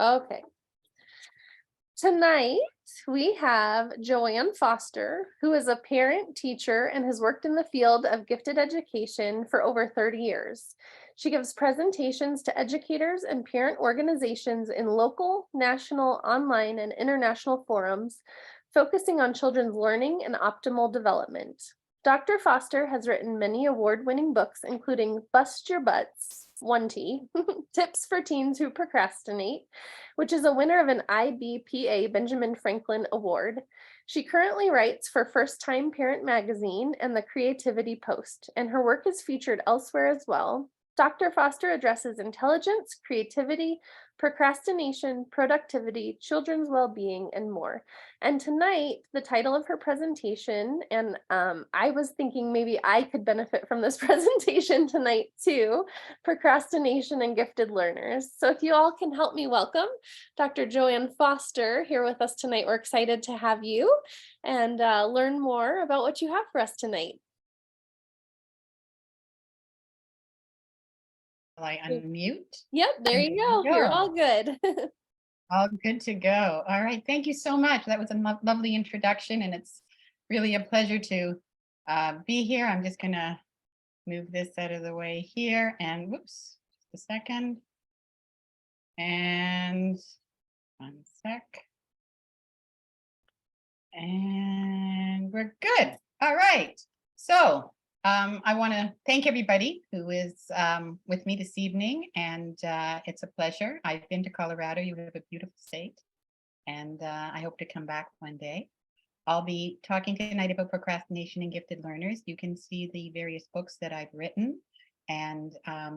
Okay. Tonight, we have Joanne Foster, who is a parent, teacher, and has worked in the field of gifted education for over 30 years. She gives presentations to educators and parent organizations in local, national, online, and international forums, focusing on children's learning and optimal development. Dr. Foster has written many award-winning books, including Bust Your Butts, 1T, Tips for Teens Who Procrastinate, which is a winner of an IBPA Benjamin Franklin Award. She currently writes for First Time Parent Magazine and the Creativity Post, and her work is featured elsewhere as well. Dr. Foster addresses intelligence, creativity, procrastination, productivity, children's well-being, and more. And tonight, the title of her presentation, and I was thinking maybe I could benefit from this presentation tonight too, Procrastination and Gifted Learners. So if you all can help me welcome Dr. Joanne Foster here with us tonight. We're excited to have you and learn more about what you have for us tonight. Will I unmute? Yep, there you go. You're all good. All good to go. All right. Thank you so much. That was a lovely introduction, and it's really a pleasure to be here. I'm just going to move this out of the way here, and whoops, just a second. And 1 sec. And we're good. All right. So I want to thank everybody who is with me this evening, and it's a pleasure. I've been to Colorado. You have a beautiful state, and I hope to come back one day. I'll be talking tonight about procrastination and gifted learners. You can see the various books that I've written, and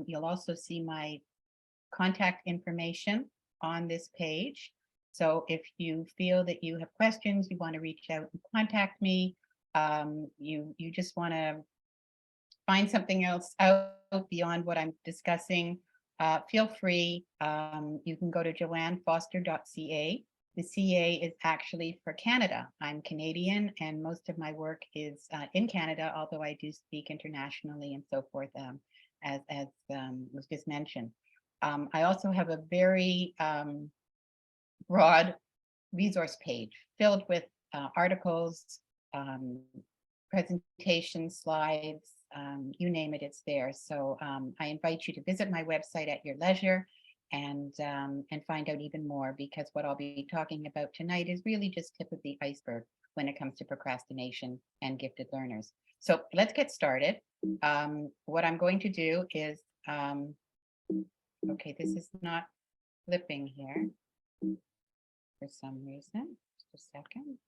you'll also see my contact information on this page. So if you feel that you have questions, you want to reach out and contact me, you just want to find something else out beyond what I'm discussing, feel free. You can go to joannefoster.ca. The CA is actually for Canada. I'm Canadian, and most of my work is in Canada, although I do speak internationally and so forth, as was just mentioned. I also have a very broad resource page filled with articles, presentations, slides, you name it, it's there. So I invite you to visit my website at your leisure and find out even more, because what I'll be talking about tonight is really just tip of the iceberg when it comes to procrastination and gifted learners. So let's get started. What I'm going to do is, okay, this is not flipping here for some reason. Just a second.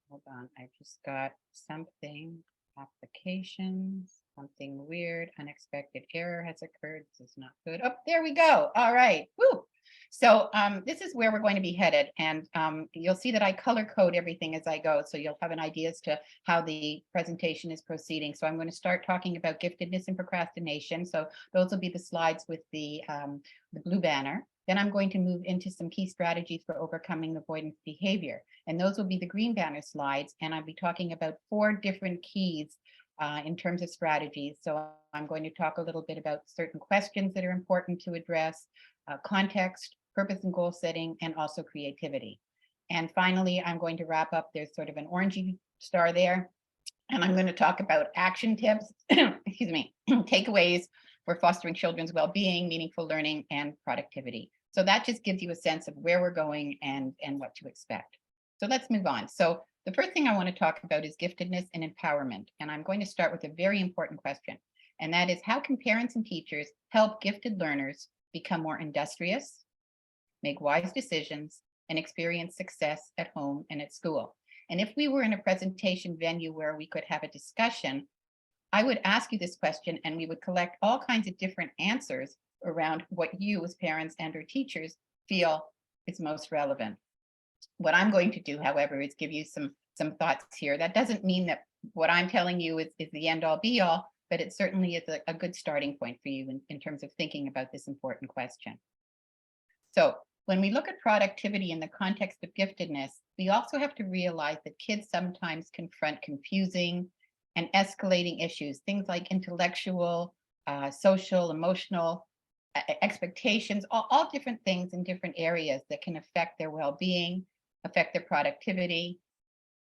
Hold on, I just got something, applications, something weird, unexpected error has occurred. This is not good. Oh, there we go. All right. Woo. So this is where we're going to be headed. And you'll see that I color code everything as I go. So you'll have an idea as to how the presentation is proceeding. So I'm going to start talking about giftedness and procrastination. So those will be the slides with the blue banner. Then I'm going to move into some key strategies for overcoming avoidance behavior. And those will be the green banner slides. And I'll be talking about 4 different keys in terms of strategies. So I'm going to talk a little bit about certain questions that are important to address, context, purpose and goal setting, and also creativity. And finally, I'm going to wrap up. There's sort of an orangey star there. And I'm going to talk about action tips, excuse me, takeaways for fostering children's well-being, meaningful learning, and productivity. So that just gives you a sense of where we're going and what to expect. So let's move on. So the first thing I want to talk about is giftedness and empowerment. And I'm going to start with a very important question. And that is, how can parents and teachers help gifted learners become more industrious, make wise decisions, and experience success at home and at school? And if we were in a presentation venue where we could have a discussion, I would ask you this question, and we would collect all kinds of different answers around what you as parents and or teachers feel is most relevant. What I'm going to do, however, is give you some thoughts here. That doesn't mean that what I'm telling you is the end all be all, but it certainly is a good starting point for you in terms of thinking about this important question. So when we look at productivity in the context of giftedness, we also have to realize that kids sometimes confront confusing and escalating issues, things like intellectual, social, emotional, expectations, all different things in different areas that can affect their well-being, affect their productivity,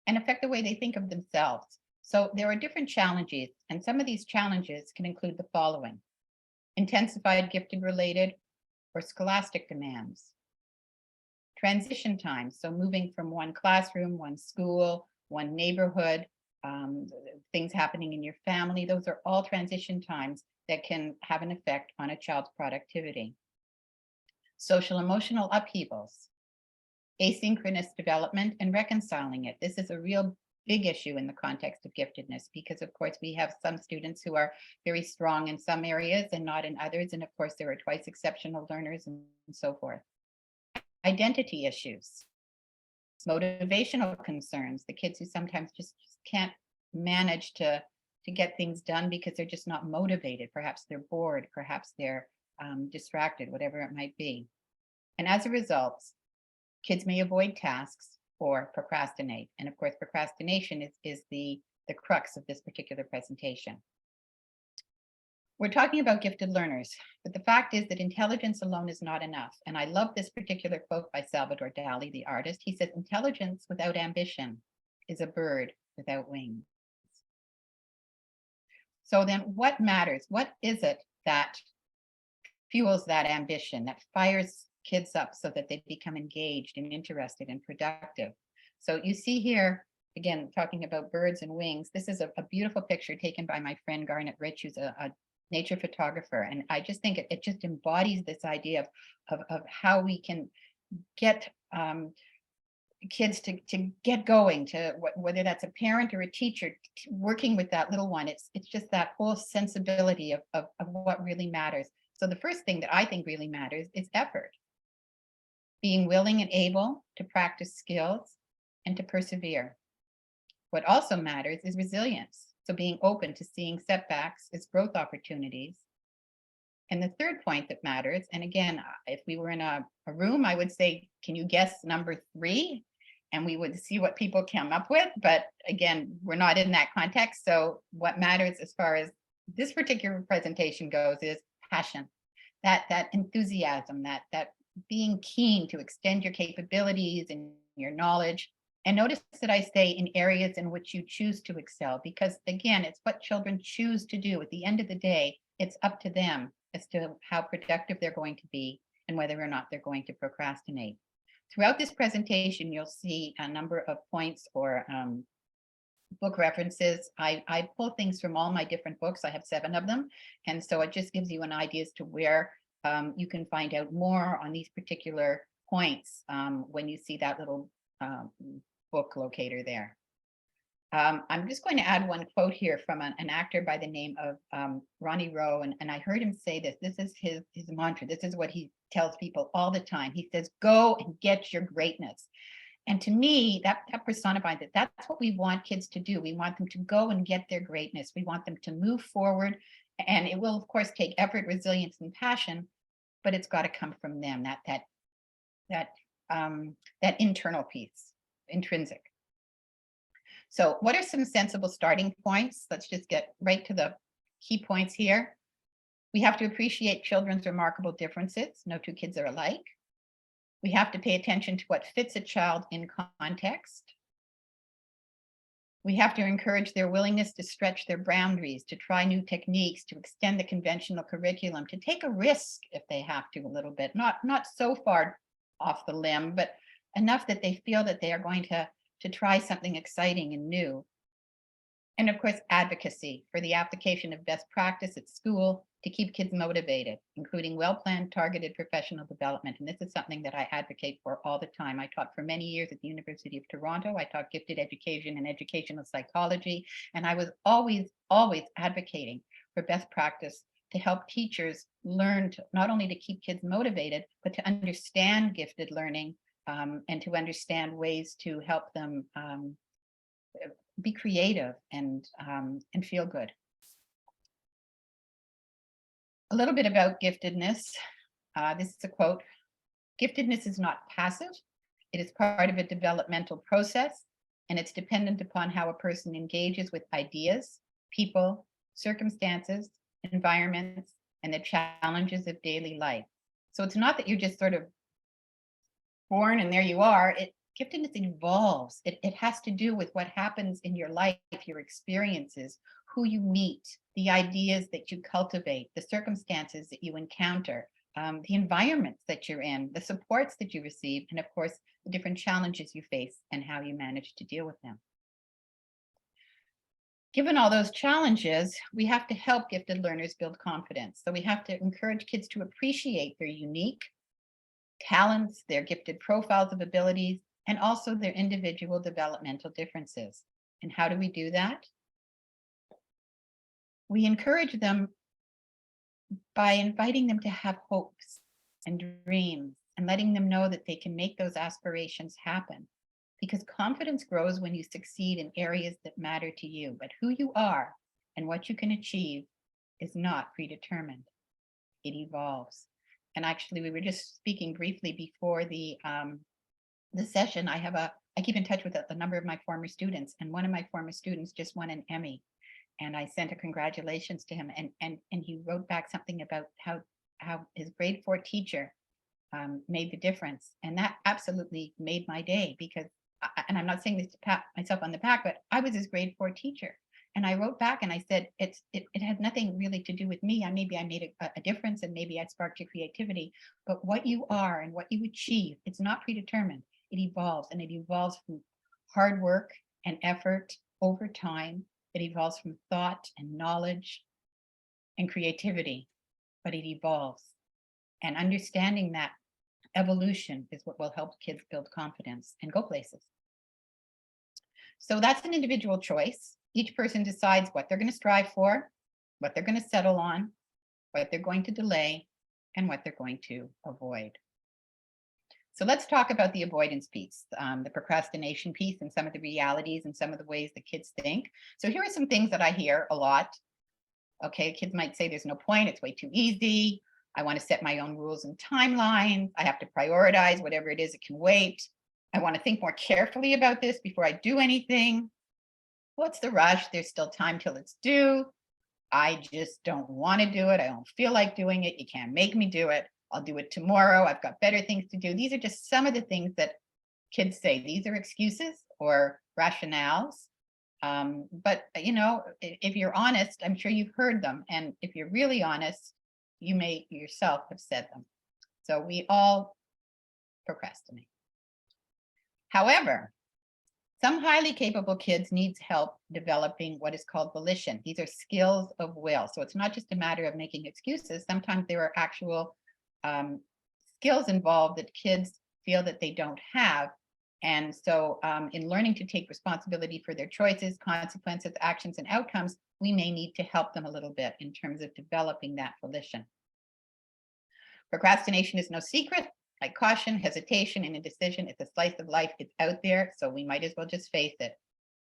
and affect the way they think of themselves. So there are different challenges, and some of these challenges can include the following: intensified gifted related or scholastic demands, transition times, so moving from one classroom, one school, one neighborhood, things happening in your family, those are all transition times that can have an effect on a child's productivity. Social emotional upheavals, asynchronous development and reconciling it. This is a real big issue in the context of giftedness, because of course we have some students who are very strong in some areas and not in others. And of course there are twice exceptional learners and so forth. Identity issues, motivational concerns, the kids who sometimes just can't manage to get things done because they're just not motivated. Perhaps they're bored, perhaps they're distracted, whatever it might be. And as a result, kids may avoid tasks or procrastinate. And of course, procrastination is the crux of this particular presentation. We're talking about gifted learners, but the fact is that intelligence alone is not enough. And I love this particular quote by Salvador Dali, the artist. He says, "Intelligence without ambition is a bird without wings." So then what matters? What is it that fuels that ambition, that fires kids up so that they become engaged and interested and productive? So you see here, again, talking about birds and wings, this is a beautiful picture taken by my friend Garnet Rich, who's a nature photographer. And I just think it just embodies this idea of how we can get kids to get going, to whether that's a parent or a teacher working with that little one. It's just that whole sensibility of what really matters. So the first thing that I think really matters is effort, being willing and able to practice skills and to persevere. What also matters is resilience. So being open to seeing setbacks as growth opportunities. And the third point that matters, and again, if we were in a room, I would say, can you guess number 3? And we would see what people come up with. But again, we're not in that context. So what matters as far as this particular presentation goes is passion, that enthusiasm, that being keen to extend your capabilities and your knowledge. And notice that I say in areas in which you choose to excel, because again, it's what children choose to do. At the end of the day, it's up to them as to how productive they're going to be and whether or not they're going to procrastinate. Throughout this presentation, you'll see a number of points or book references. I pull things from all my different books. I have 7 of them. And so it just gives you an idea as to where you can find out more on these particular points when you see that little book locator there. I'm just going to add one quote here from an actor by the name of Ronnie Rowe, and I heard him say this. This is his mantra. This is what he tells people all the time. He says, "Go and get your greatness." And to me, that personifies it. That's what we want kids to do. We want them to go and get their greatness. We want them to move forward, and it will, of course, take effort, resilience, and passion, but it's got to come from them. That internal piece, intrinsic. So what are some sensible starting points? Let's just get right to the key points here. We have to appreciate children's remarkable differences. No 2 kids are alike. We have to pay attention to what fits a child in context. We have to encourage their willingness to stretch their boundaries, to try new techniques, to extend the conventional curriculum, to take a risk if they have to a little bit, not so far off the limb, but enough that they feel that they are going to try something exciting and new. And of course, advocacy for the application of best practice at school to keep kids motivated, including well-planned, targeted professional development. And this is something that I advocate for all the time. I taught for many years at the University of Toronto. I taught gifted education and educational psychology. And I was always advocating for best practice to help teachers learn to not only to keep kids motivated, but to understand gifted learning and to understand ways to help them be creative and feel good. A little bit about giftedness. This is a quote. "Giftedness is not passive. It is part of a developmental process, and it's dependent upon how a person engages with ideas, people, circumstances, environments, and the challenges of daily life. So it's not that you're just sort of born and there you are. Giftedness evolves. It has to do with what happens in your life, your experiences, who you meet, the ideas that you cultivate, the circumstances that you encounter, the environments that you're in, the supports that you receive, and of course, the different challenges you face and how you manage to deal with them. Given all those challenges, we have to help gifted learners build confidence. So we have to encourage kids to appreciate their unique talents, their gifted profiles of abilities, and also their individual developmental differences. And how do we do that? We encourage them by inviting them to have hopes and dreams and letting them know that they can make those aspirations happen. Because confidence grows when you succeed in areas that matter to you, but who you are and what you can achieve is not predetermined. It evolves. And actually, we were just speaking briefly before the session. I keep in touch with a number of my former students, and one of my former students just won an Emmy, and I sent a congratulations to him, and he wrote back something about how his grade 4 teacher made the difference, and that absolutely made my day because. And I'm not saying this to pat myself on the back, but I was his grade 4 teacher. And I wrote back and I said, it had nothing really to do with me. Maybe I made a difference and maybe I sparked your creativity, but what you are and what you achieve, it's not predetermined. It evolves, and it evolves from hard work and effort over time. It evolves from thought and knowledge and creativity, but it evolves. And understanding that evolution is what will help kids build confidence and go places. So that's an individual choice. Each person decides what they're going to strive for, what they're going to settle on, what they're going to delay, and what they're going to avoid. So let's talk about the avoidance piece, the procrastination piece, and some of the realities and some of the ways that kids think. So here are some things that I hear a lot. Okay, kids might say there's no point, it's way too easy. I want to set my own rules and timelines. I have to prioritize whatever it is, it can wait. I want to think more carefully about this before I do anything. What's the rush? There's still time till it's due. I just don't want to do it. I don't feel like doing it. You can't make me do it. I'll do it tomorrow. I've got better things to do. These are just some of the things that kids say. These are excuses or rationales. But, if you're honest, I'm sure you've heard them. And if you're really honest, you may yourself have said them. So we all procrastinate. However, some highly capable kids need help developing what is called volition. These are skills of will. So it's not just a matter of making excuses. Sometimes there are actual skills involved that kids feel that they don't have. And so in learning to take responsibility for their choices, consequences, actions, and outcomes, we may need to help them a little bit in terms of developing that volition. Procrastination is no secret. Like caution, hesitation, and indecision, it's a slice of life. It's out there, so we might as well just face it.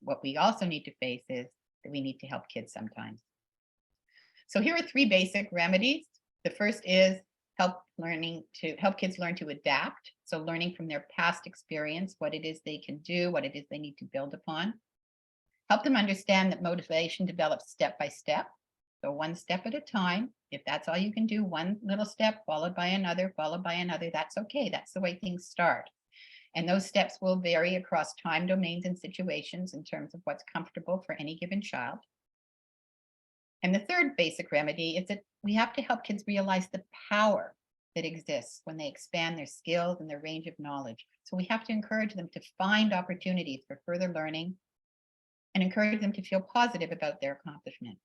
What we also need to face is that we need to help kids sometimes. So here are 3 basic remedies. The first is help kids learn to adapt. So learning from their past experience, what it is they can do, what it is they need to build upon. Help them understand that motivation develops step by step. So one step at a time. If that's all you can do, one little step followed by another, that's okay. That's the way things start. And those steps will vary across time domains and situations in terms of what's comfortable for any given child. And the third basic remedy is that we have to help kids realize the power that exists when they expand their skills and their range of knowledge. So we have to encourage them to find opportunities for further learning and encourage them to feel positive about their accomplishments.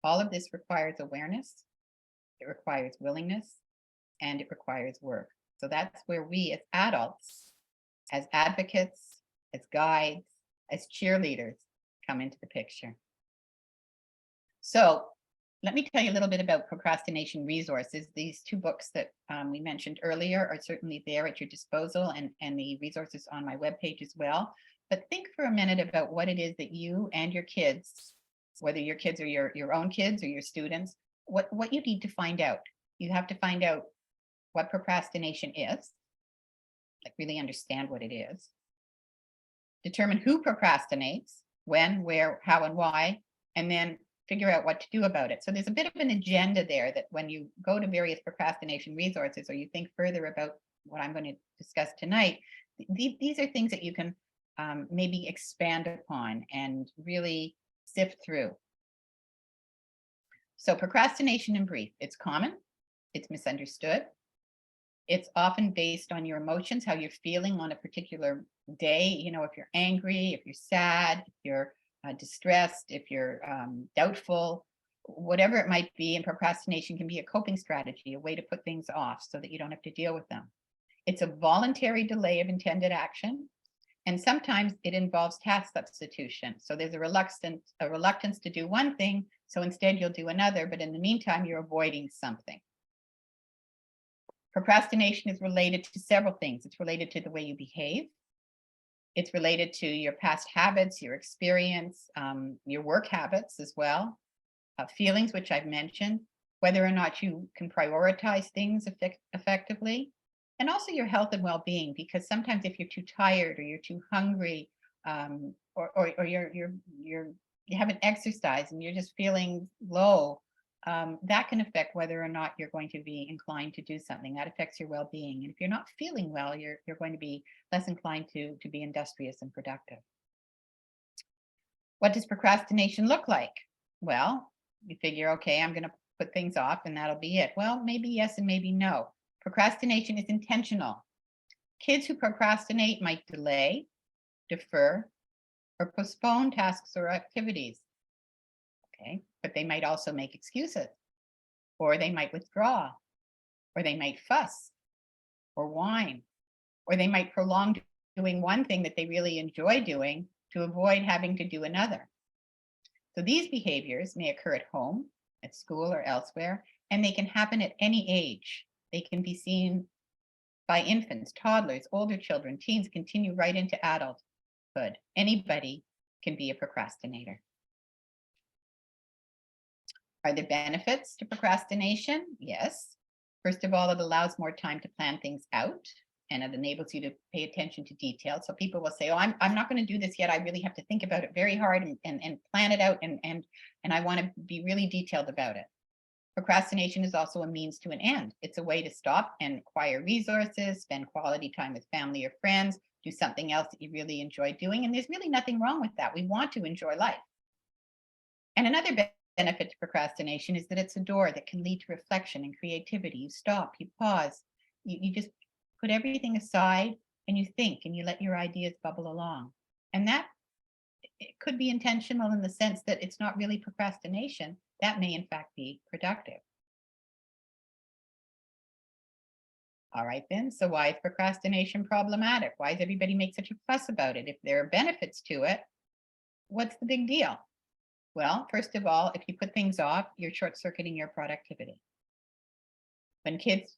All of this requires awareness, it requires willingness, and it requires work. So that's where we as adults, as advocates, as guides, as cheerleaders come into the picture. So let me tell you a little bit about procrastination resources. These 2 books that we mentioned earlier are certainly there at your disposal, and the resources on my webpage as well. But think for a minute about what it is that you and your kids, whether your kids are your own kids or your students, what you need to find out. You have to find out what procrastination is, like really understand what it is. Determine who procrastinates, when, where, how, and why, and then figure out what to do about it. So there's a bit of an agenda there that when you go to various procrastination resources or you think further about what I'm going to discuss tonight, these are things that you can maybe expand upon and really sift through. So procrastination in brief, it's common, it's misunderstood. It's often based on your emotions, how you're feeling on a particular day. You know, if you're angry, if you're sad, if you're distressed, if you're doubtful, whatever it might be. And procrastination can be a coping strategy, a way to put things off so that you don't have to deal with them. It's a voluntary delay of intended action. And sometimes it involves task substitution. So there's a reluctance to do one thing. So instead you'll do another, but in the meantime, you're avoiding something. Procrastination is related to several things. It's related to the way you behave. It's related to your past habits, your experience, your work habits as well, feelings, which I've mentioned, whether or not you can prioritize things effectively, and also your health and well-being, because sometimes if you're too tired or you're too hungry, or you haven't exercised and you're just feeling low, that can affect whether or not you're going to be inclined to do something. That affects your well-being. And if you're not feeling well, you're going to be less inclined to be industrious and productive. What does procrastination look like? Well, you figure, okay, I'm going to put things off and that'll be it. Well, maybe yes and maybe no. Procrastination is intentional. Kids who procrastinate might delay, defer, or postpone tasks or activities. Okay, but they might also make excuses, or they might withdraw, or they might fuss, or whine, or they might prolong doing one thing that they really enjoy doing to avoid having to do another. So these behaviors may occur at home, at school, or elsewhere, and they can happen at any age. They can be seen by infants, toddlers, older children, teens, continue right into adulthood. Anybody can be a procrastinator. Are there benefits to procrastination? Yes. First of all, it allows more time to plan things out, and it enables you to pay attention to detail. So people will say, oh, I'm not going to do this yet. I really have to think about it very hard and plan it out, and I want to be really detailed about it. Procrastination is also a means to an end. It's a way to stop and acquire resources, spend quality time with family or friends, do something else that you really enjoy doing. And there's really nothing wrong with that. We want to enjoy life. And another benefit to procrastination is that it's a door that can lead to reflection and creativity. You stop, you pause, you just put everything aside and you think and you let your ideas bubble along. And that it could be intentional in the sense that it's not really procrastination. That may in fact be productive. All right then, so why is procrastination problematic? Why does everybody make such a fuss about it? If there are benefits to it, what's the big deal? Well, first of all, if you put things off, you're short-circuiting your productivity. When kids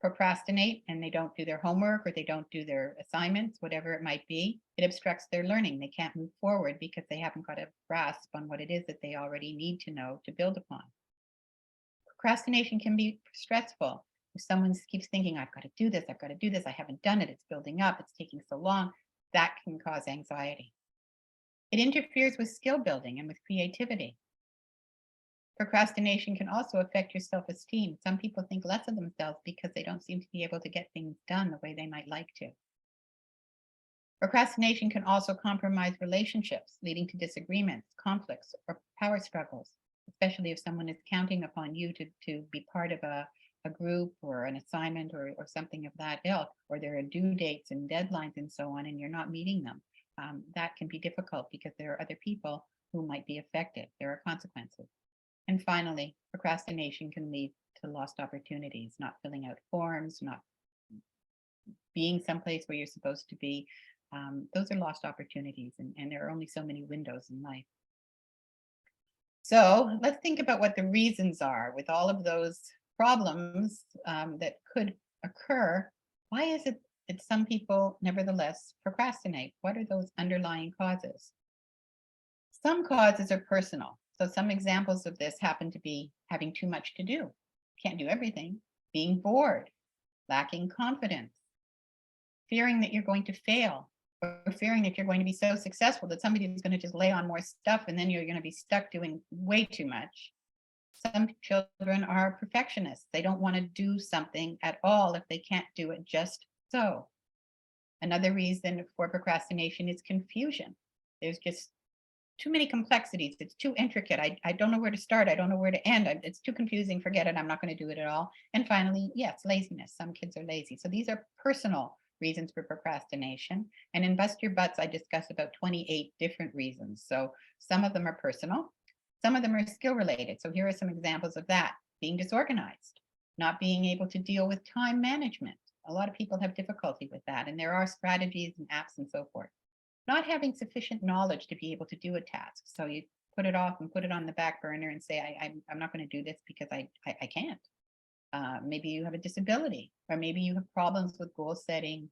procrastinate and they don't do their homework or they don't do their assignments, whatever it might be, it obstructs their learning. They can't move forward because they haven't got a grasp on what it is that they already need to know to build upon. Procrastination can be stressful. If someone keeps thinking, I've got to do this, I've got to do this, I haven't done it, it's building up, it's taking so long, that can cause anxiety. It interferes with skill building and with creativity. Procrastination can also affect your self-esteem. Some people think less of themselves because they don't seem to be able to get things done the way they might like to. Procrastination can also compromise relationships, leading to disagreements, conflicts, or power struggles, especially if someone is counting upon you to be part of a group or an assignment or something of that ilk, or there are due dates and deadlines and so on, and you're not meeting them. That can be difficult because there are other people who might be affected. There are consequences. And finally, procrastination can lead to lost opportunities, not filling out forms, not being someplace where you're supposed to be. Those are lost opportunities, and there are only so many windows in life. So let's think about what the reasons are with all of those problems that could occur. Why is it that some people nevertheless procrastinate? What are those underlying causes? Some causes are personal. So some examples of this happen to be having too much to do, can't do everything, being bored, lacking confidence, fearing that you're going to fail, or fearing that you're going to be so successful that somebody is going to just lay on more stuff and then you're going to be stuck doing way too much. Some children are perfectionists. They don't want to do something at all if they can't do it just so. Another reason for procrastination is confusion. There's just too many complexities. It's too intricate. I don't know where to start. I don't know where to end. It's too confusing. Forget it. I'm not going to do it at all. And finally, yes, laziness. Some kids are lazy. So these are personal reasons for procrastination. And in Bust Your Butts, I discuss about 28 different reasons. So some of them are personal. Some of them are skill related. So here are some examples of that. Being disorganized, not being able to deal with time management. A lot of people have difficulty with that. And there are strategies and apps and so forth. Not having sufficient knowledge to be able to do a task. So you put it off and put it on the back burner and say, I'm not going to do this because I can't. Maybe you have a disability, or maybe you have problems with goal setting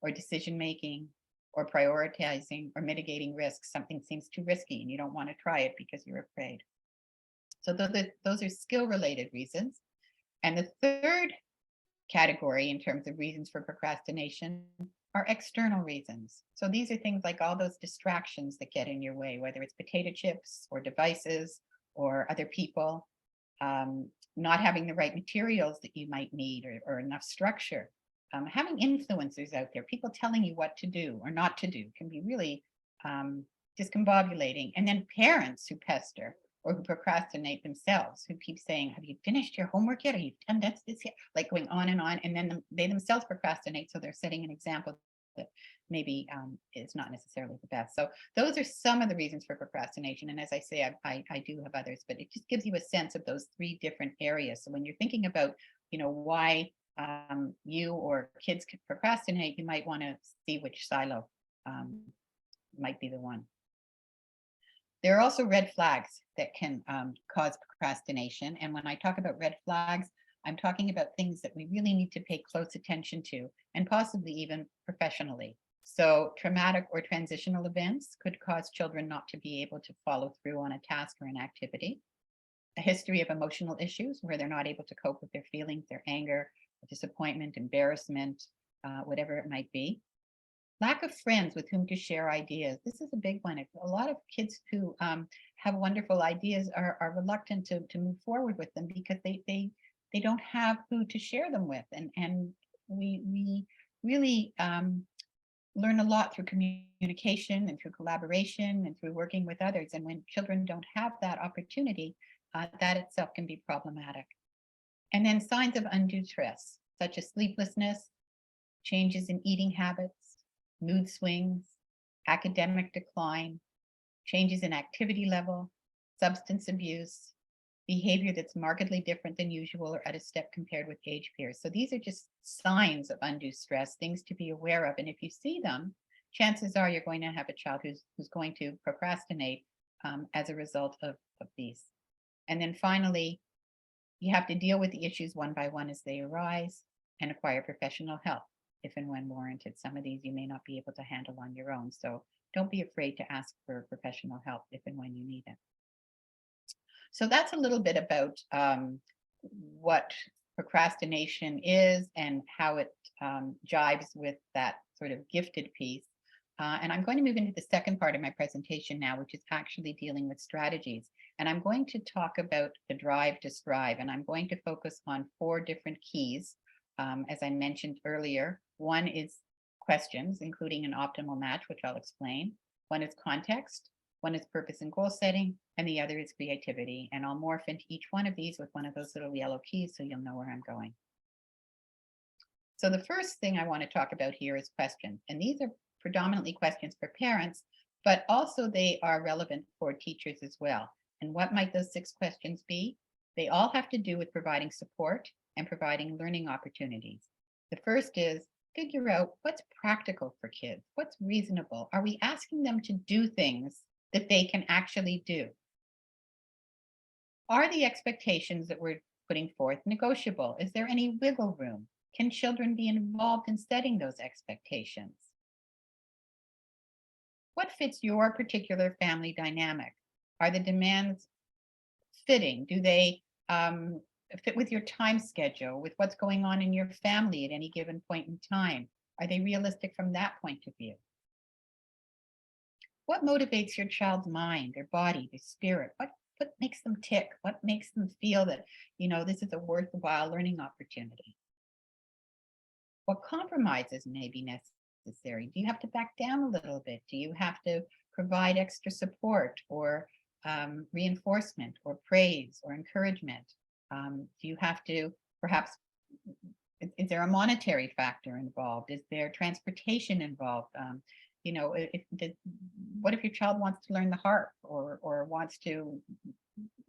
or decision making or prioritizing or mitigating risks. Something seems too risky and you don't want to try it because you're afraid. So those are skill related reasons. And the third category in terms of reasons for procrastination are external reasons. So these are things like all those distractions that get in your way, whether it's potato chips or devices or other people, not having the right materials that you might need, or enough structure. Having influencers out there, people telling you what to do or not to do, can be really discombobulating. And then parents who pester or who procrastinate themselves, who keep saying, have you finished your homework yet? Are you done this yet? Like going on. And then they themselves procrastinate. So they're setting an example that maybe is not necessarily the best. So those are some of the reasons for procrastination. And as I say, I do have others, but it just gives you a sense of those three different areas. So when you're thinking about, why you or kids can procrastinate, you might want to see which silo might be the one. There are also red flags that can cause procrastination. And when I talk about red flags, I'm talking about things that we really need to pay close attention to, and possibly even professionally. So traumatic or transitional events could cause children not to be able to follow through on a task or an activity. A history of emotional issues where they're not able to cope with their feelings, their anger, disappointment, embarrassment, whatever it might be. Lack of friends with whom to share ideas. This is a big one. A lot of kids who have wonderful ideas are reluctant to move forward with them because they don't have who to share them with. And we really learn a lot through communication and through collaboration and through working with others. And when children don't have that opportunity, that itself can be problematic. And then signs of undue stress, such as sleeplessness, changes in eating habits, mood swings, academic decline, changes in activity level, substance abuse, behavior that's markedly different than usual or at a step compared with age peers. So these are just signs of undue stress, things to be aware of. And if you see them, chances are you're going to have a child who's going to procrastinate as a result of these. And then finally, you have to deal with the issues one by one as they arise and acquire professional help if and when warranted. Some of these you may not be able to handle on your own. So don't be afraid to ask for professional help if and when you need it. So that's a little bit about what procrastination is and how it jives with that sort of gifted piece. And I'm going to move into the second part of my presentation now, which is actually dealing with strategies. And I'm going to talk about the drive to strive, and I'm going to focus on 4 different keys. As I mentioned earlier, one is questions, including an optimal match, which I'll explain. One is context, one is purpose and goal setting, and the other is creativity. And I'll morph into each one of these with one of those little yellow keys so you'll know where I'm going. So the first thing I want to talk about here is questions. And these are predominantly questions for parents, but also they are relevant for teachers as well. And what might those 6 questions be? They all have to do with providing support and providing learning opportunities. The first is figure out what's practical for kids, what's reasonable. Are we asking them to do things that they can actually do? Are the expectations that we're putting forth negotiable? Is there any wiggle room? Can children be involved in setting those expectations? What fits your particular family dynamic? Are the demands fitting? Do they fit with your time schedule, with what's going on in your family at any given point in time? Are they realistic from that point of view? What motivates your child's mind, their body, their spirit? What makes them tick? What makes them feel that, this is a worthwhile learning opportunity? What compromises may be necessary? Do you have to back down a little bit? Do you have to provide extra support or reinforcement or praise or encouragement? Do you have to perhaps, is there a monetary factor involved? Is there transportation involved? What if your child wants to learn the harp or wants to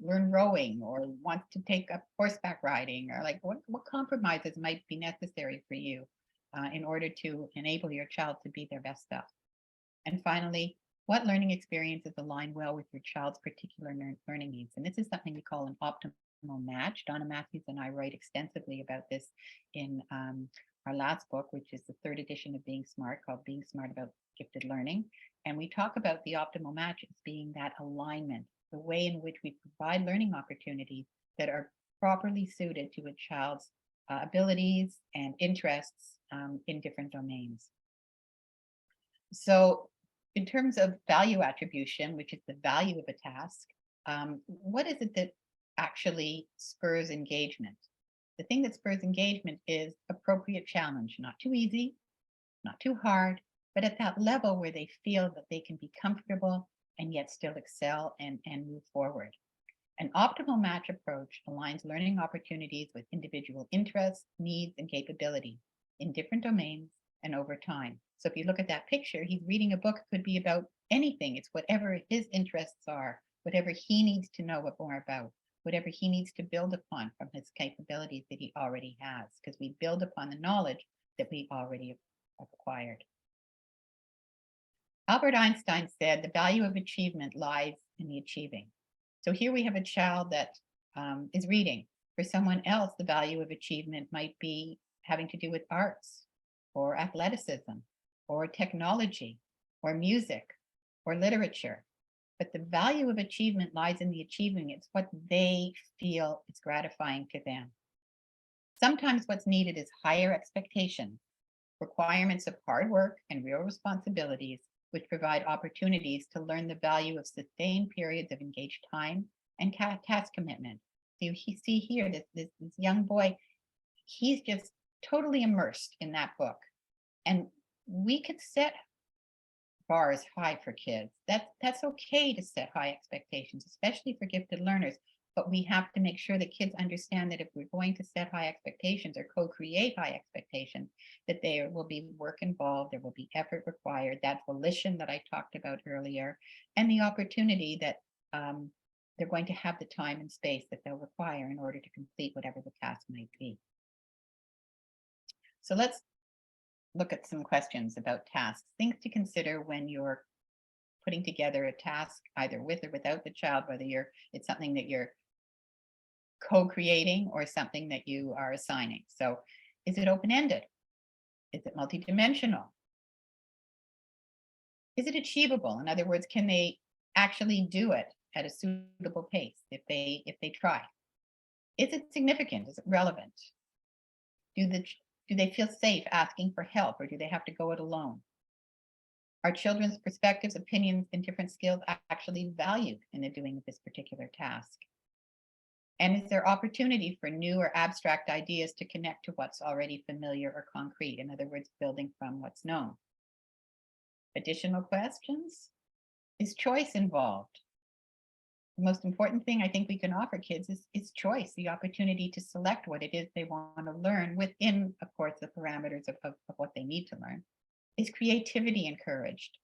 learn rowing or wants to take up horseback riding, or like what compromises might be necessary for you in order to enable your child to be their best self? And finally, what learning experiences align well with your child's particular learning needs? And this is something we call an optimal match. Donna Matthews and I write extensively about this in our last book, which is the third edition of Being Smart, called Being Smart About Gifted Learning. And we talk about the optimal match as being that alignment, the way in which we provide learning opportunities that are properly suited to a child's abilities and interests in different domains. So in terms of value attribution, which is the value of a task, what is it that actually spurs engagement? The thing that spurs engagement is appropriate challenge, not too easy, not too hard, but at that level where they feel that they can be comfortable and yet still excel and move forward. An optimal match approach aligns learning opportunities with individual interests, needs, and capabilities in different domains and over time. So if you look at that picture, he's reading a book, could be about anything. It's whatever his interests are, whatever he needs to know more about, whatever he needs to build upon from his capabilities that he already has, because we build upon the knowledge that we already have acquired. Albert Einstein said the value of achievement lies in the achieving. So here we have a child that is reading. For someone else, the value of achievement might be having to do with arts or athleticism or technology or music or literature. But the value of achievement lies in the achieving. It's what they feel is gratifying to them. Sometimes what's needed is higher expectations, requirements of hard work and real responsibilities, which provide opportunities to learn the value of sustained periods of engaged time and task commitment. So you see here, this young boy, he's just totally immersed in that book. And we could set bars high for kids. That's okay to set high expectations, especially for gifted learners. But we have to make sure that kids understand that if we're going to set high expectations or co-create high expectations, that there will be work involved, there will be effort required, that volition that I talked about earlier, and the opportunity that they're going to have the time and space that they'll require in order to complete whatever the task might be. So let's look at some questions about tasks, things to consider when you're putting together a task, either with or without the child, whether it's something that you're co-creating or something that you are assigning. So is it open-ended? Is it multidimensional? Is it achievable? In other words, can they actually do it at a suitable pace if they try? Is it significant? Is it relevant? Do they feel safe asking for help, or do they have to go it alone? Are children's perspectives, opinions, and different skills actually valued in the doing of this particular task? And is there opportunity for new or abstract ideas to connect to what's already familiar or concrete? In other words, building from what's known. Additional questions? Is choice involved? The most important thing I think we can offer kids is choice, the opportunity to select what it is they want to learn within, of course, the parameters of what they need to learn. Is creativity encouraged?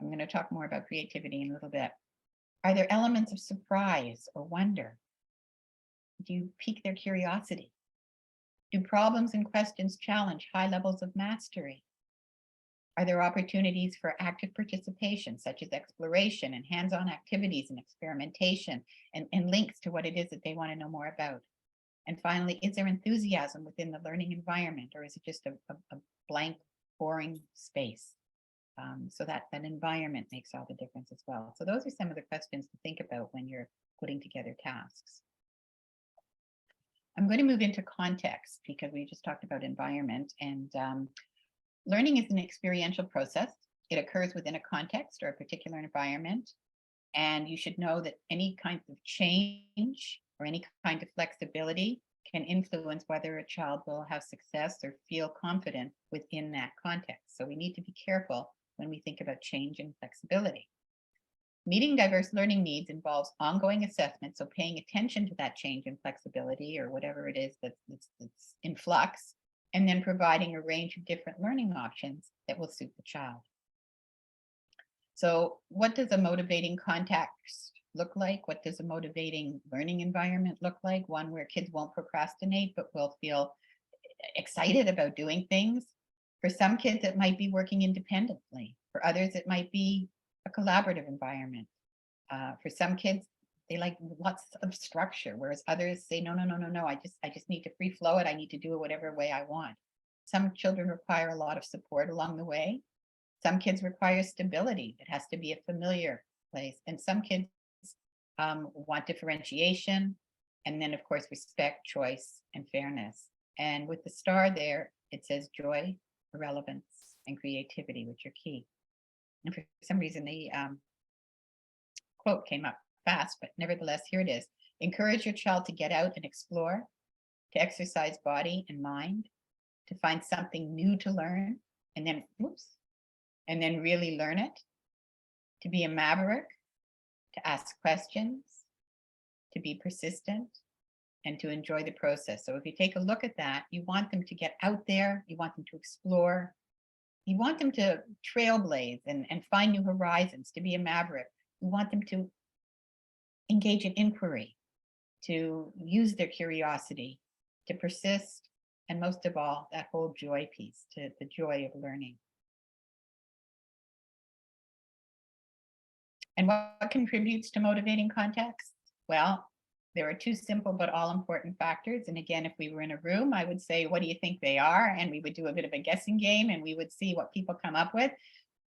I'm going to talk more about creativity in a little bit. Are there elements of surprise or wonder? Do you pique their curiosity? Do problems and questions challenge high levels of mastery? Are there opportunities for active participation, such as exploration and hands-on activities and experimentation and links to what it is that they want to know more about? And finally, is there enthusiasm within the learning environment, or is it just a blank, boring space? So that environment makes all the difference as well. So those are some of the questions to think about when you're putting together tasks. I'm going to move into context because we just talked about environment, and learning is an experiential process. It occurs within a context or a particular environment. And you should know that any kind of change or any kind of flexibility can influence whether a child will have success or feel confident within that context. So we need to be careful when we think about change and flexibility. Meeting diverse learning needs involves ongoing assessment, so paying attention to that change in flexibility or whatever it is that's in flux, and then providing a range of different learning options that will suit the child. So what does a motivating context look like? What does a motivating learning environment look like? One where kids won't procrastinate, but will feel excited about doing things. For some kids, it might be working independently. For others, it might be a collaborative environment. For some kids, they like lots of structure, whereas others say, no, no, no, no, no, I just need to free flow it. I need to do it whatever way I want. Some children require a lot of support along the way. Some kids require stability. It has to be a familiar place. And some kids want differentiation. And then, of course, respect, choice, and fairness. And with the star there, it says joy, relevance, and creativity, which are key. And for some reason, the quote came up fast, but nevertheless, here it is. Encourage your child to get out and explore, to exercise body and mind, to find something new to learn, and then, and then really learn it, to be a maverick, to ask questions, to be persistent, and to enjoy the process. So if you take a look at that, you want them to get out there, you want them to explore, you want them to trailblaze and find new horizons, to be a maverick. You want them to engage in inquiry, to use their curiosity, to persist, and most of all, that whole joy piece, to the joy of learning. And what contributes to motivating context? Well, there are two simple but all important factors. And again, if we were in a room, I would say, what do you think they are? And we would do a bit of a guessing game and we would see what people come up with.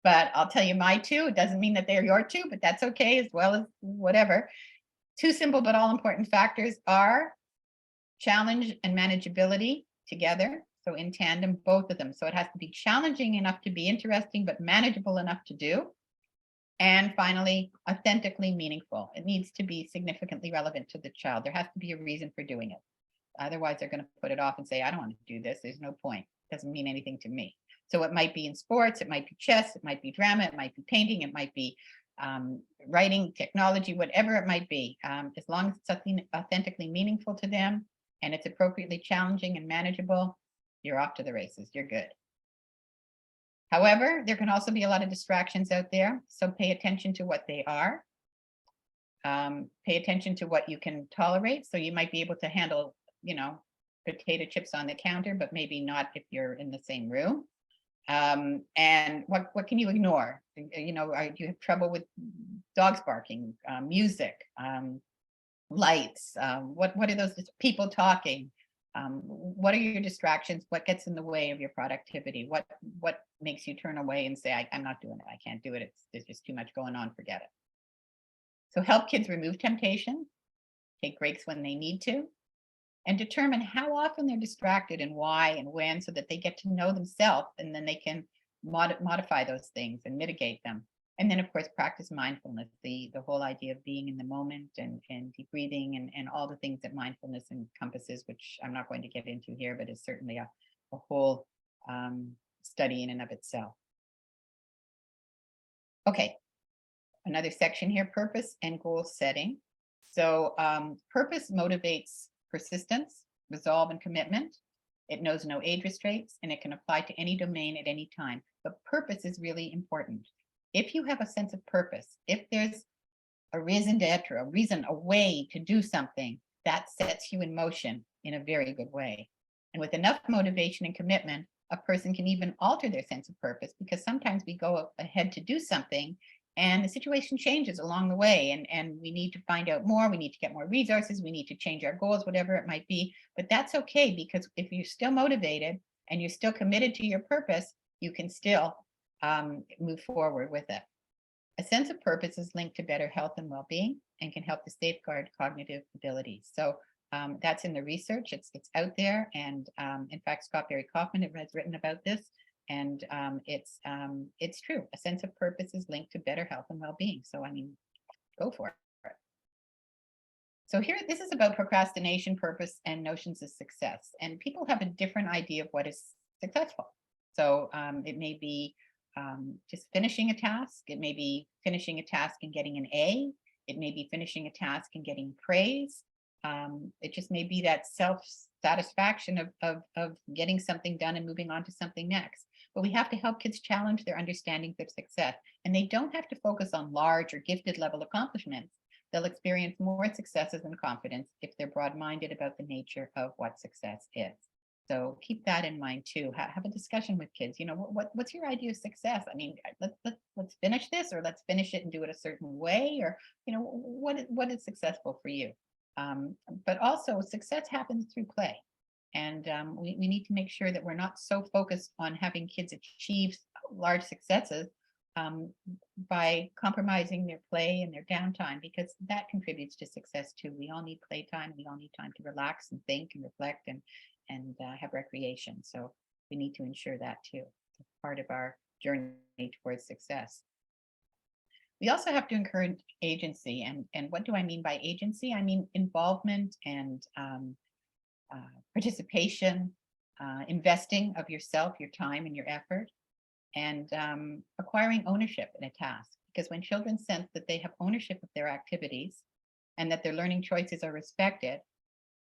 But I'll tell you my two. It doesn't mean that they're your two, but that's okay, as well as whatever. Two simple but all important factors are challenge and manageability together. So in tandem, both of them. So it has to be challenging enough to be interesting, but manageable enough to do. And finally, authentically meaningful. It needs to be significantly relevant to the child. There has to be a reason for doing it. Otherwise, they're going to put it off and say, I don't want to do this. There's no point. It doesn't mean anything to me. So it might be in sports, it might be chess, it might be drama, it might be painting, it might be writing, technology, whatever it might be. As long as it's something authentically meaningful to them and it's appropriately challenging and manageable, you're off to the races. You're good. However, there can also be a lot of distractions out there. So pay attention to what they are. Pay attention to what you can tolerate. So you might be able to handle, potato chips on the counter, but maybe not if you're in the same room. And what can you ignore? Do you have trouble with dogs barking, music, lights? What are those people talking? What are your distractions? What gets in the way of your productivity? What makes you turn away and say, I'm not doing it. I can't do it. There's just too much going on. Forget it. So help kids remove temptation, take breaks when they need to, and determine how often they're distracted and why and when, so that they get to know themselves and then they can modify those things and mitigate them. And then, of course, practice mindfulness, the whole idea of being in the moment and deep breathing and all the things that mindfulness encompasses, which I'm not going to get into here, but is certainly a whole study in and of itself. Okay, another section here, purpose and goal setting. So purpose motivates persistence, resolve, and commitment. It knows no age restraints, and it can apply to any domain at any time. But purpose is really important. If you have a sense of purpose, if there's a raison d'etre, a way to do something, that sets you in motion in a very good way. And with enough motivation and commitment, a person can even alter their sense of purpose, because sometimes we go ahead to do something and the situation changes along the way, and we need to find out more, we need to get more resources, we need to change our goals, whatever it might be. But that's okay, because if you're still motivated and you're still committed to your purpose, you can still move forward with it. A sense of purpose is linked to better health and well-being and can help to safeguard cognitive abilities. So that's in the research, it's out there. And in fact, Scott Barry Kaufman has written about this. And it's true. A sense of purpose is linked to better health and well-being. So, I mean, go for it. So here, this is about procrastination, purpose, and notions of success. And people have a different idea of what is successful. So it may be just finishing a task. It may be finishing a task and getting an A. It may be finishing a task and getting praise. It just may be that self-satisfaction of getting something done and moving on to something next. But we have to help kids challenge their understandings of success. And they don't have to focus on large or gifted level accomplishments. They'll experience more successes and confidence if they're broad-minded about the nature of what success is. So keep that in mind too. Have a discussion with kids. You know, what's your idea of success? I mean, let's finish this, or let's finish it and do it a certain way, or you know, what is successful for you? But also, success happens through play, and we need to make sure that we're not so focused on having kids achieve large successes by compromising their play and their downtime, because that contributes to success too. We all need playtime. We all need time to relax and think and reflect and have recreation. So we need to ensure that too. It's part of our journey towards success. We also have to encourage agency. And what do I mean by agency? I mean involvement and participation, investing of yourself, your time, and your effort, and acquiring ownership in a task. Because when children sense that they have ownership of their activities and that their learning choices are respected,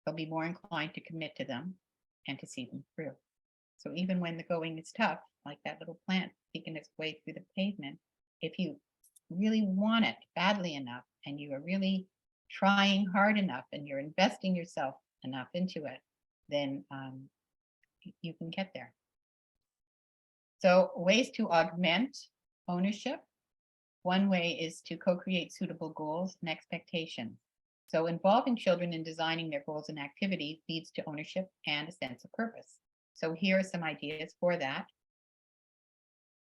they'll be more inclined to commit to them and to see them through. So even when the going is tough, like that little plant picking its way through the pavement, if you really want it badly enough and you are really trying hard enough and you're investing yourself enough into it, then you can get there. So ways to augment ownership. One way is to co-create suitable goals and expectations. So involving children in designing their goals and activities leads to ownership and a sense of purpose. So here are some ideas for that.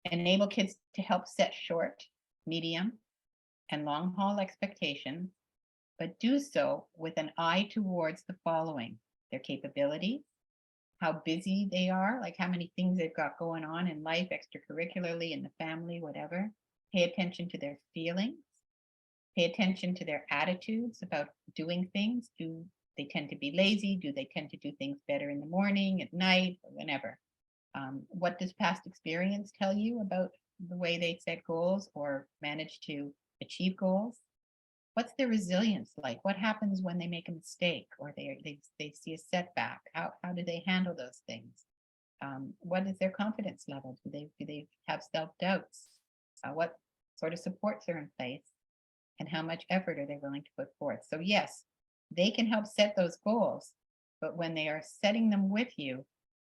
Enable kids to help set short, medium, and long haul expectations, but do so with an eye towards the following: their capabilities, how busy they are, like how many things they've got going on in life, extracurricularly, in the family, whatever. Pay attention to their feelings. Pay attention to their attitudes about doing things. Do they tend to be lazy? Do they tend to do things better in the morning, at night, or whenever? What does past experience tell you about the way they set goals or manage to achieve goals? What's their resilience like? What happens when they make a mistake or they see a setback? How do they handle those things? What is their confidence level? Do they have self-doubts? What sort of supports are in place? And how much effort are they willing to put forth? So yes, they can help set those goals, but when they are setting them with you,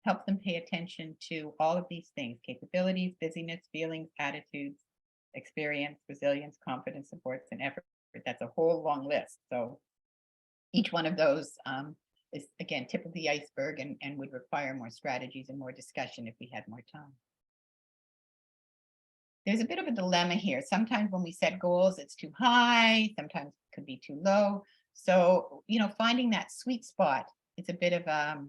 help them pay attention to all of these things: capabilities, busyness, feelings, attitudes, experience, resilience, confidence, supports, and effort. That's a whole long list. So each one of those is, again, tip of the iceberg and would require more strategies and more discussion if we had more time. There's a bit of a dilemma here. Sometimes when we set goals, it's too high, sometimes it could be too low. So, you know, finding that sweet spot, it's a bit of a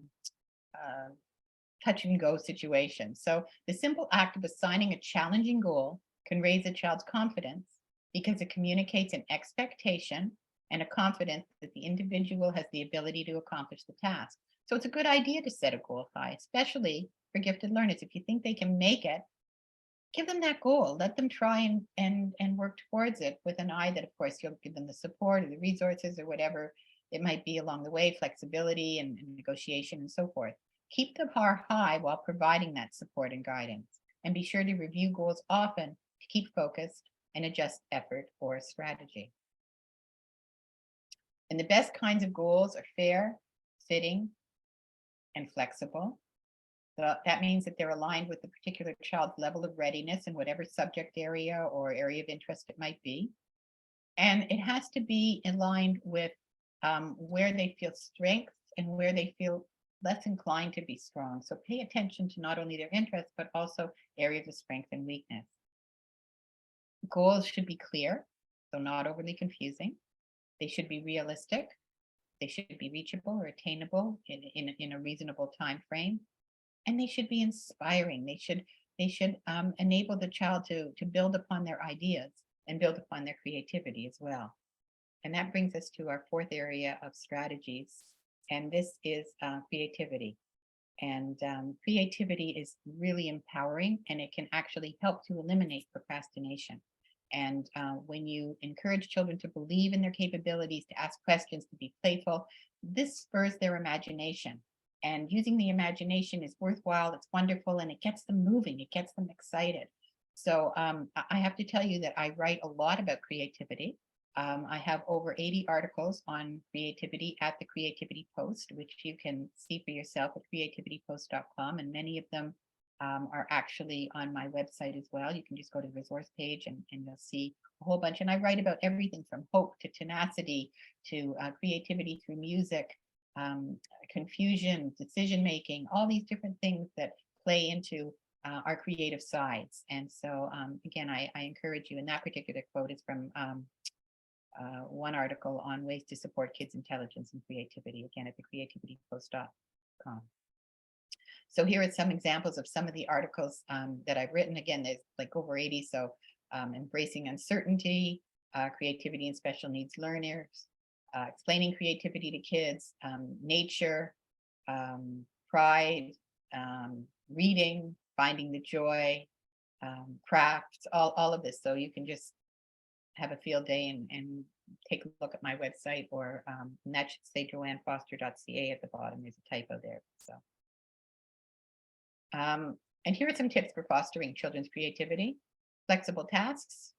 touch and go situation. So the simple act of assigning a challenging goal can raise a child's confidence because it communicates an expectation and a confidence that the individual has the ability to accomplish the task. So it's a good idea to set a goal high, especially for gifted learners. If you think they can make it, give them that goal. Let them try and work towards it with an eye that, of course, you'll give them the support or the resources or whatever it might be along the way, flexibility and negotiation and so forth. Keep the bar high while providing that support and guidance. And be sure to review goals often to keep focused and adjust effort or strategy. And the best kinds of goals are fair, fitting, and flexible. So that means that they're aligned with the particular child's level of readiness in whatever subject area or area of interest it might be. And it has to be aligned with where they feel strength and where they feel less inclined to be strong. So pay attention to not only their interests, but also areas of strength and weakness. Goals should be clear, so not overly confusing. They should be realistic. They should be reachable or attainable in a reasonable time frame. And they should be inspiring. They should enable the child to build upon their ideas and build upon their creativity as well. And that brings us to our fourth area of strategies, and this is creativity. And creativity is really empowering, and it can actually help to eliminate procrastination. And when you encourage children to believe in their capabilities, to ask questions, to be playful, this spurs their imagination. And using the imagination is worthwhile, it's wonderful, and it gets them moving, it gets them excited. So I have to tell you that I write a lot about creativity. I have over 80 articles on creativity at the Creativity Post, which you can see for yourself at creativitypost.com. And many of them are actually on my website as well. You can just go to the resource page and you'll see a whole bunch. And I write about everything from hope to tenacity to creativity through music, confusion, decision making, all these different things that play into our creative sides. And so again, I encourage you, and that particular quote is from one article on ways to support kids' intelligence and creativity, again at the creativitypost.com. So here are some examples of some of the articles that I've written. Again, there's like over 80. So embracing uncertainty, creativity and special needs learners, explaining creativity to kids, nature, pride, reading, finding the joy, crafts, all of this. So you can just have a field day and take a look at my website, or and that should say joannefoster.ca at the bottom. There's a typo there. So, and here are some tips for fostering children's creativity: flexible tasks,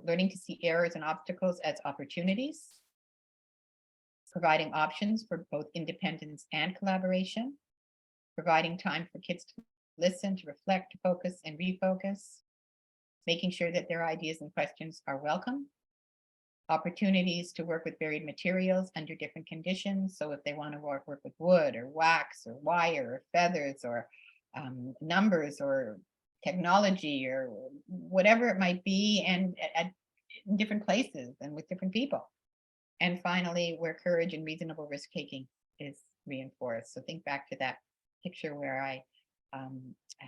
learning to see errors and obstacles as opportunities, providing options for both independence and collaboration, providing time for kids to listen, to reflect, to focus and refocus, making sure that their ideas and questions are welcome, opportunities to work with varied materials under different conditions. So if they want to work with wood or wax or wire or feathers or numbers or technology or whatever it might be, and at different places and with different people. And finally, where courage and reasonable risk taking is reinforced. So think back to that picture where I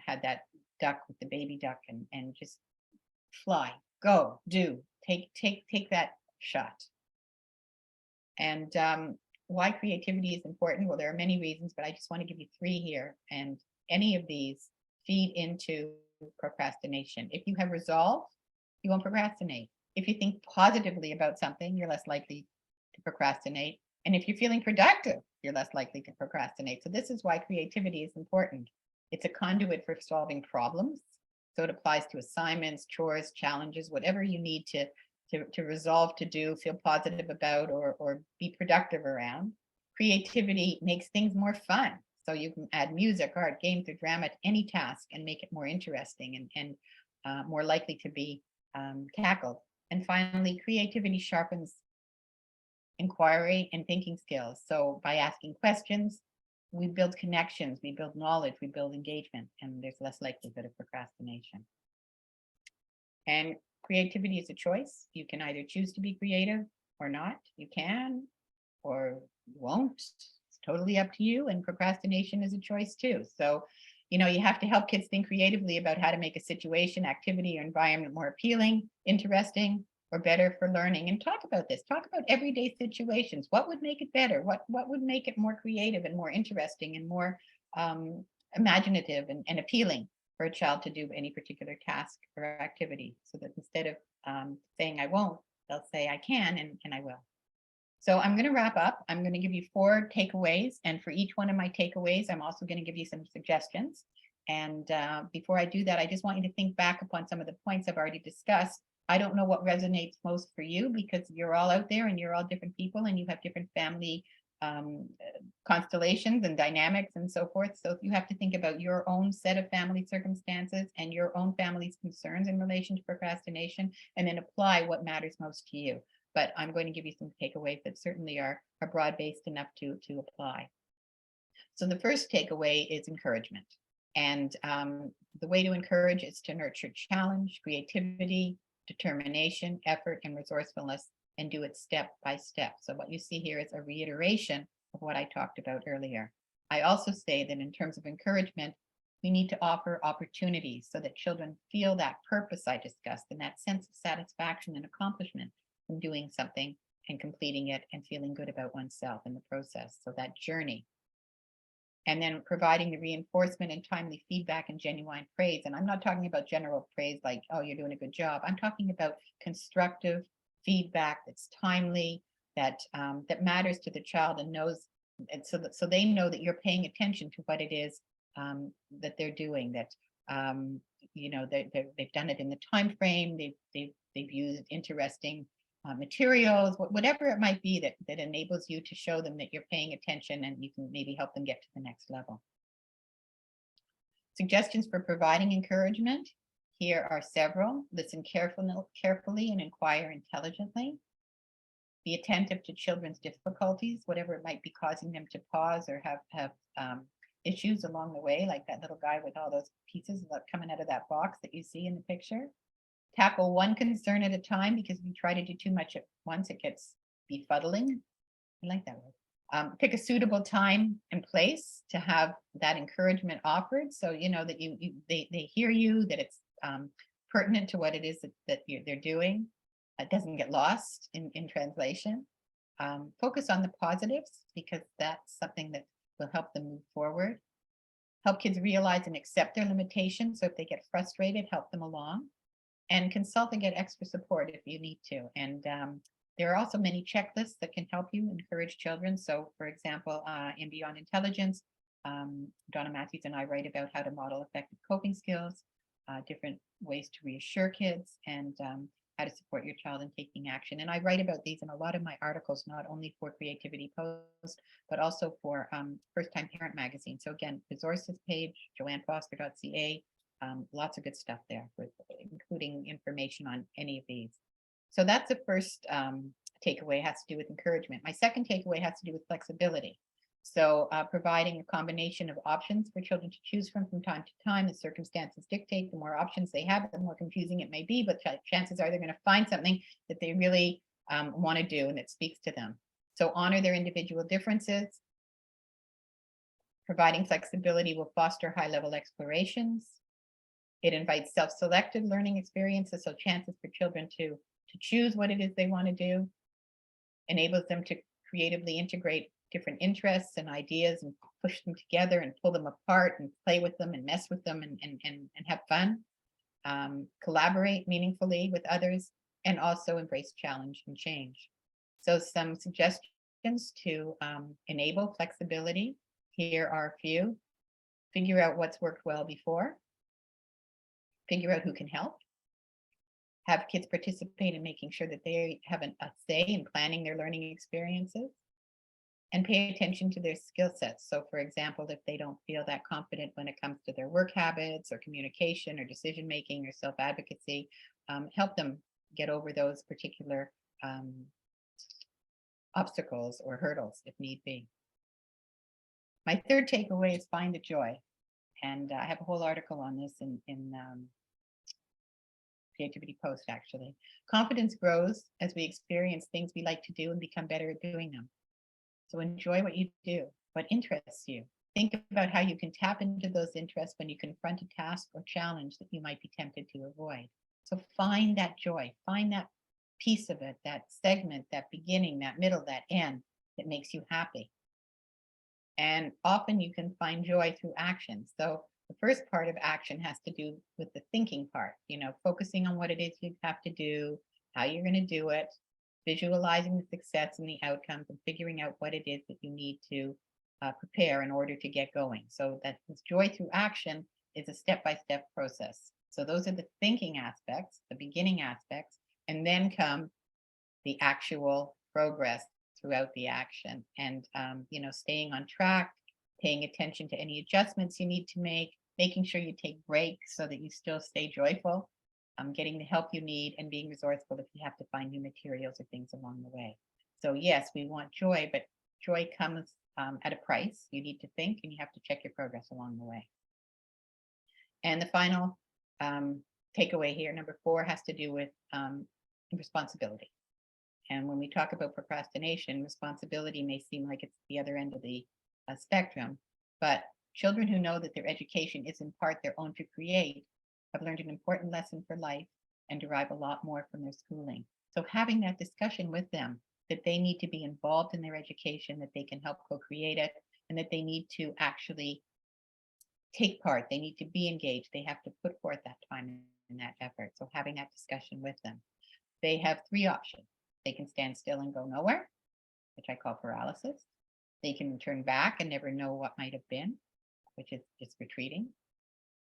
had that duck with the baby duck, and just fly, go, do, take that shot. And why creativity is important? Well, there are many reasons, but I just want to give you three here. And any of these feed into procrastination. If you have resolve, you won't procrastinate. If you think positively about something, you're less likely to procrastinate. And if you're feeling productive, you're less likely to procrastinate. So this is why creativity is important. It's a conduit for solving problems. So it applies to assignments, chores, challenges, whatever you need to resolve to do, feel positive about, or be productive around. Creativity makes things more fun. So you can add music, art, games, or drama to any task and make it more interesting and more likely to be tackled. And finally, creativity sharpens inquiry and thinking skills. So by asking questions, we build connections, we build knowledge, we build engagement, and there's less likelihood of procrastination. And creativity is a choice. You can either choose to be creative or not. You can, or you won't. It's totally up to you. And procrastination is a choice too. So, you have to help kids think creatively about how to make a situation, activity, or environment more appealing, interesting, or better for learning. And talk about this. Talk about everyday situations. What would make it better? What would make it more creative and more interesting and more imaginative and appealing for a child to do any particular task or activity, so that instead of saying I won't, they'll say I can and I will. So I'm going to wrap up. I'm going to give you 4 takeaways. And for each one of my takeaways, I'm also going to give you some suggestions. And before I do that, I just want you to think back upon some of the points I've already discussed. I don't know what resonates most for you, because you're all out there and you're all different people and you have different family constellations and dynamics and so forth. So you have to think about your own set of family circumstances and your own family's concerns in relation to procrastination, and then apply what matters most to you. But I'm going to give you some takeaways that certainly are broad-based enough to apply. So the first takeaway is encouragement. And the way to encourage is to nurture challenge, creativity, determination, effort, and resourcefulness, and do it step by step. So what you see here is a reiteration of what I talked about earlier. I also say that in terms of encouragement, We need to offer opportunities so that children feel that purpose I discussed and that sense of satisfaction and accomplishment from doing something and completing it and feeling good about oneself in the process. So that journey. And then providing the reinforcement and timely feedback and genuine praise. And I'm not talking about general praise like, oh, you're doing a good job. I'm talking about constructive feedback that's timely, that matters to the child and knows, and so they know that you're paying attention to what it is that they're doing, that they've done it in the time frame, they've used interesting materials, whatever it might be that enables you to show them that you're paying attention and you can maybe help them get to the next level. Suggestions for providing encouragement. Here are several. Listen carefully and inquire intelligently. Be attentive to children's difficulties, whatever it might be causing them to pause or have issues along the way, like that little guy with all those pieces coming out of that box that you see in the picture. Tackle one concern at a time, because if you try to do too much at once, it gets befuddling. I like that word. Pick a suitable time and place to have that encouragement offered, so you know that they hear you, that it's pertinent to what it is that they're doing. It doesn't get lost in translation. Focus on the positives, because that's something that will help them move forward. Help kids realize and accept their limitations. So if they get frustrated, help them along. And consult and get extra support if you need to. And there are also many checklists that can help you encourage children. So for example, in Beyond Intelligence, Donna Matthews and I write about how to model effective coping skills, different ways to reassure kids, and how to support your child in taking action. And I write about these in a lot of my articles, not only for Creativity Post, but also for First Time Parent Magazine. So again, resources page, joannefoster.ca. Lots of good stuff there, including information on any of these. So that's the first takeaway, has to do with encouragement. My second takeaway has to do with flexibility. So providing a combination of options for children to choose from time to time as circumstances dictate. The more options they have, the more confusing it may be, but chances are they're going to find something that they really want to do and that speaks to them. So honor their individual differences. Providing flexibility will foster high-level explorations. It invites self-selected learning experiences, so chances for children to choose what it is they want to do. Enables them to creatively integrate different interests and ideas and push them together and pull them apart and play with them and mess with them and have fun. Collaborate meaningfully with others, and also embrace challenge and change. So some suggestions to enable flexibility. Here are a few. Figure out what's worked well before. Figure out who can help. Have kids participate in making sure that they have a say in planning their learning experiences. And pay attention to their skill sets. So for example, if they don't feel that confident when it comes to their work habits or communication or decision making or self-advocacy, help them get over those particular obstacles or hurdles if need be. My third takeaway is find the joy. And I have a whole article on this in Creativity Post, actually. Confidence grows as we experience things we like to do and become better at doing them. So enjoy what you do, what interests you. Think about how you can tap into those interests when you confront a task or challenge that you might be tempted to avoid. So find that joy, find that piece of it, that segment, that beginning, that middle, that end that makes you happy. And often you can find joy through action. So the first part of action has to do with the thinking part, focusing on what it is you have to do, how you're going to do it, visualizing the success and the outcomes, and figuring out what it is that you need to prepare in order to get going. So that joy through action is a step-by-step process. So those are the thinking aspects, the beginning aspects, and then come the actual progress throughout the action. And staying on track, paying attention to any adjustments you need to make, making sure you take breaks so that you still stay joyful. Getting the help you need, and being resourceful if you have to find new materials or things along the way. So yes, we want joy, but joy comes at a price. You need to think, and you have to check your progress along the way. And the final takeaway here, number 4, has to do with responsibility. And when we talk about procrastination, responsibility may seem like it's the other end of the spectrum, but Children who know that their education is in part their own to create have learned an important lesson for life and derive a lot more from their schooling. So having that discussion with them, that they need to be involved in their education, that they can help co-create it, and that they need to actually take part, they need to be engaged, they have to put forth that time and that effort. So having that discussion with them. They have three options. They can stand still and go nowhere, which I call paralysis. They can turn back and never know what might have been, which is just retreating.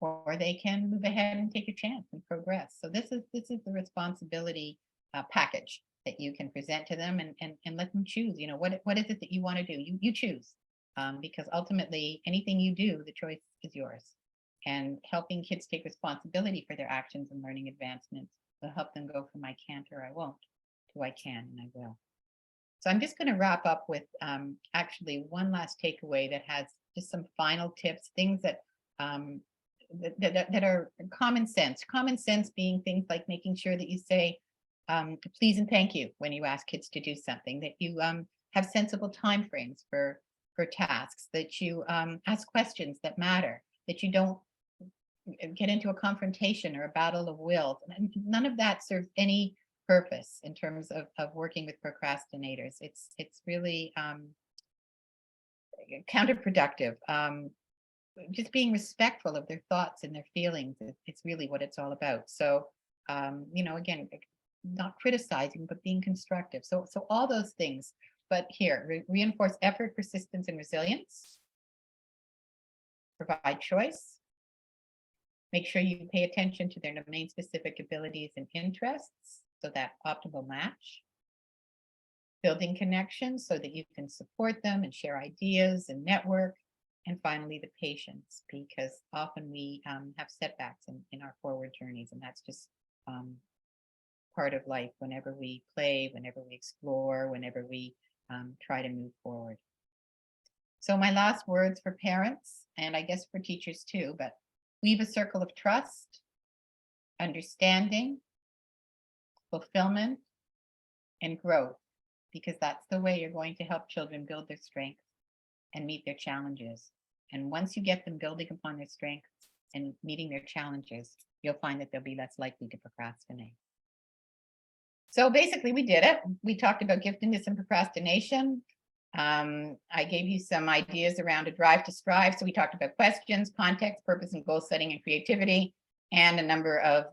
Or they can move ahead and take a chance and progress. So this is the responsibility package that you can present to them and let them choose. You know, what is it that you want to do? You choose, because ultimately anything you do, the choice is yours. And helping kids take responsibility for their actions and learning advancements will help them go from I can't or I won't to I can and I will. So I'm just going to wrap up with actually one last takeaway that has just some final tips, things that that are common sense. Common sense being things like making sure that you say please and thank you when you ask kids to do something, that you have sensible timeframes for tasks, that you ask questions that matter, that you don't get into a confrontation or a battle of wills. None of that serves any purpose in terms of working with procrastinators. It's really counterproductive. Just being respectful of their thoughts and their feelings, it's really what it's all about. So you know, again, not criticizing but being constructive. So all those things. But here, reinforce effort, persistence, and resilience. Provide choice. Make sure you pay attention to their domain specific abilities and interests, so that optimal match. Building connections so that you can support them and share ideas and network. And finally, the patience, because often we have setbacks in our forward journeys, and that's just part of life whenever we play, whenever we explore, whenever we try to move forward. So my last words for parents, and I guess for teachers too, but weave a circle of trust, understanding, fulfillment, and growth, because that's the way you're going to help children build their strengths and meet their challenges. And once you get them building upon their strengths and meeting their challenges, you'll find that they'll be less likely to procrastinate. So basically we did it. We talked about giftedness and procrastination. I gave you some ideas around a drive to strive. So we talked about questions, context, purpose, and goal setting and creativity, and a number of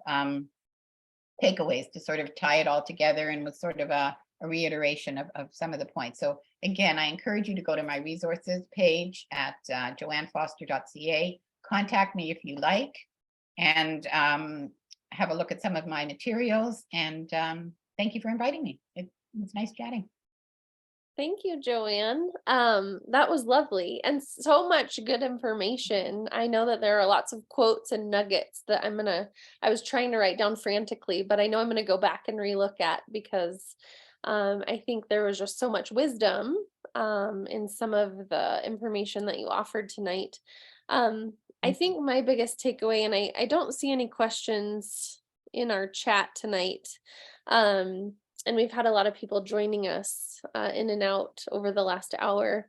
takeaways to sort of tie it all together, and with sort of a reiteration of some of the points. So again, I encourage you to go to my resources page at joannefoster.ca. Contact me if you like, and have a look at some of my materials. And thank you for inviting me. It was nice chatting. Thank you, Joanne. That was lovely and so much good information. I know that there are lots of quotes and nuggets that I was trying to write down frantically, but I know I'm gonna go back and relook at, because I think there was just so much wisdom in some of the information that you offered tonight. I think my biggest takeaway, and I don't see any questions in our chat tonight, and we've had a lot of people joining us in and out over the last hour.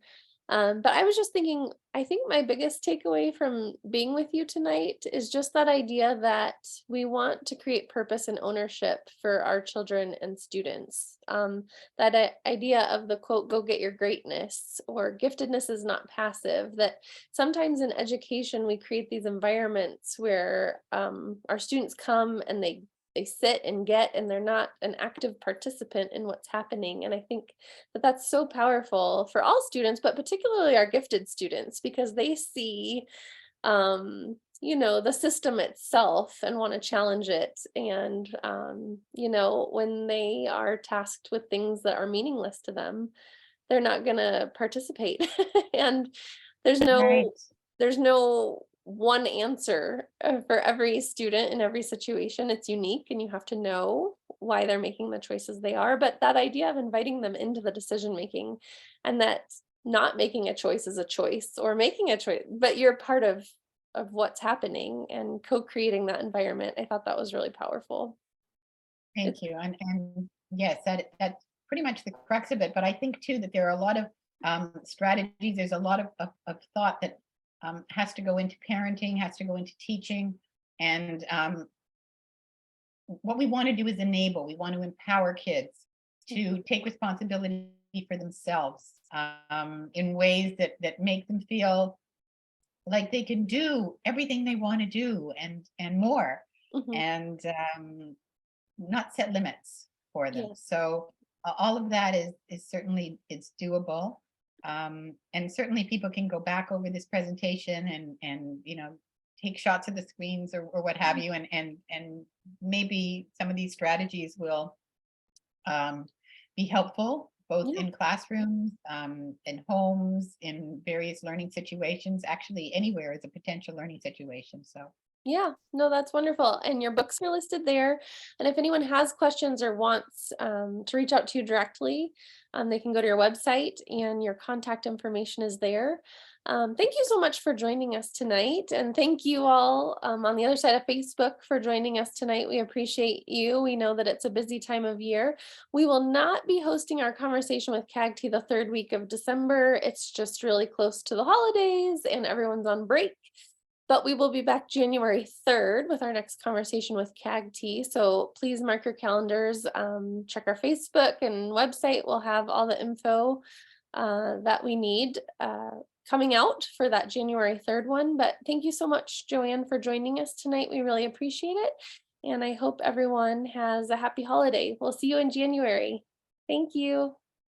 But I was just thinking, I think my biggest takeaway from being with you tonight is just that idea that we want to create purpose and ownership for our children and students. That idea of the quote, "Go get your greatness," or giftedness is not passive, that sometimes in education we create these environments where our students come and they sit and get, and they're not an active participant in what's happening. And I think that that's so powerful for all students, but particularly our gifted students, because they see the system itself and want to challenge it. And when they are tasked with things that are meaningless to them, they're not going to participate. And there's Right. no one answer for every student in every situation. It's unique, and you have to know why they're making the choices they are. But that idea of inviting them into the decision making, and that not making a choice is a choice, or making a choice, but you're part of what's happening and co-creating that environment. I thought that was really powerful. Thank you. And yes, that's pretty much the crux of it. But I think too that there are a lot of strategies. There's a lot of thought that has to go into parenting, has to go into teaching. And what we want to do is enable, we want to empower kids to take responsibility for themselves in ways that make them feel like they can do everything they want to do and more, Mhm. and not set limits for them. Yes. So all of that is certainly, it's doable. And certainly people can go back over this presentation and take shots of the screens or what have you, and maybe some of these strategies will be helpful both Yeah. in classrooms, in homes, in various learning situations. Actually, anywhere is a potential learning situation. So Yeah, no, that's wonderful. And your books are listed there. And if anyone has questions or wants to reach out to you directly, they can go to your website and your contact information is there. Thank you so much for joining us tonight. And thank you all on the other side of Facebook for joining us tonight. We appreciate you. We know that it's a busy time of year. We will not be hosting our conversation with CAGT the third week of December. It's just really close to the holidays and everyone's on break. But we will be back January 3rd with our next conversation with CAGT. So please mark your calendars, check our Facebook and website. We'll have all the info that we need coming out for that January 3rd one. But thank you so much, Joanne, for joining us tonight. We really appreciate it. And I hope everyone has a happy holiday. We'll see you in January. Thank you.